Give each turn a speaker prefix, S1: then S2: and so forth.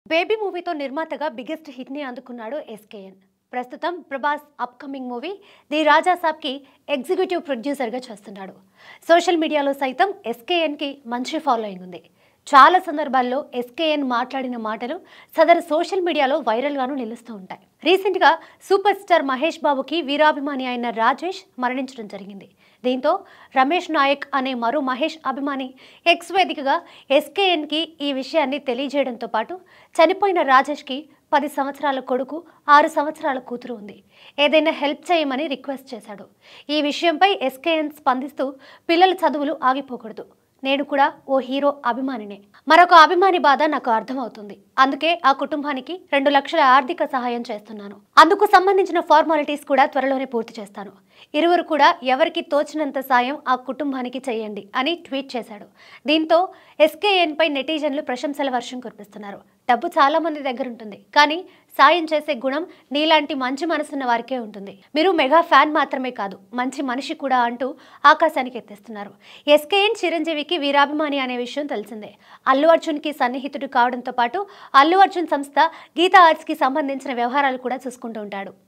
S1: Baby మూవీతో నిర్మాతగా biggest hit ని అందుకున్నాడు ఎస్కేఎన్. ప్రస్తుతం ప్రభాస్ అప్కమింగ్ మూవీ ది రాజా సాబ్ కి ఎగ్జిక్యూటివ్ ప్రొడ్యూసర్ గా చేస్తున్నాడు. సోషల్ మీడియాలో సైతం ఎస్కేఎన్ కి మంచి ఫాలోయింగ్ ఉంది. చాలా సందర్భాల్లో ఎస్కేఎన్ మాట్లాడిన మాటలు సదరు సోషల్ మీడియాలో వైరల్ గాను నిలుస్తూ ఉంటాయి. రీసెంట్ గా సూపర్ స్టార్ మహేష్ బాబుకి వీరాభిమాని అయిన రాజేష్ మరణించడం జరిగింది. దీంతో రమేష్ నాయక్ అనే మరో మహేష్ అభిమాని ఎక్స్ వేదికగా ఎస్కేఎన్ కి ఈ విషయాన్ని తెలియజేయడంతో పాటు చనిపోయిన రాజేష్ కి 10 సంవత్సరాల కొడుకు 6 సంవత్సరాల కూతురు ఉంది, ఏదైనా హెల్ప్ చేయమని రిక్వెస్ట్ చేశాడు. ఈ విషయంపై ఎస్కేఎన్ స్పందిస్తూ పిల్లల చదువులు ఆగిపోకూడదు, నేను కూడా ఓ హీరో అభిమానినే, మరొక అభిమాని బాధ నాకు అర్థమవుతుంది, అందుకే ఆ కుటుంబానికి 2 లక్షల ఆర్థిక సహాయం చేస్తున్నాను, అందుకు సంబంధించిన ఫార్మాలిటీస్ కూడా త్వరలోనే పూర్తి చేస్తాను, ఇరువురు కూడా ఎవరికి తోచినంత సాయం ఆ కుటుంబానికి చేయండి అని ట్వీట్ చేశాడు. దీంతో ఎస్కేఎన్ పై నెటిజన్లు ప్రశంసల వర్షం కురిపిస్తున్నారు. డబ్బు చాలా మంది దగ్గర ఉంటుంది, కానీ సాయం చేసే గుణం నీలాంటి మంచి మనసున్న వారికే ఉంటుంది, మీరు మెగా ఫ్యాన్ మాత్రమే కాదు మంచి మనిషి కూడా అంటూ ఆకాశానికి ఎత్తేస్తున్నారు. ఎస్కేఎన్ చిరంజీవికి వీరాభిమాని అనే విషయం తెలిసిందే. అల్లు అర్జున్ కి సన్నిహితుడు కావడంతో పాటు అల్లు అర్జున్ సంస్థ గీతా ఆర్ట్స్ కి సంబంధించిన వ్యవహారాలు కూడా చూసుకుంటూ ఉంటాడు.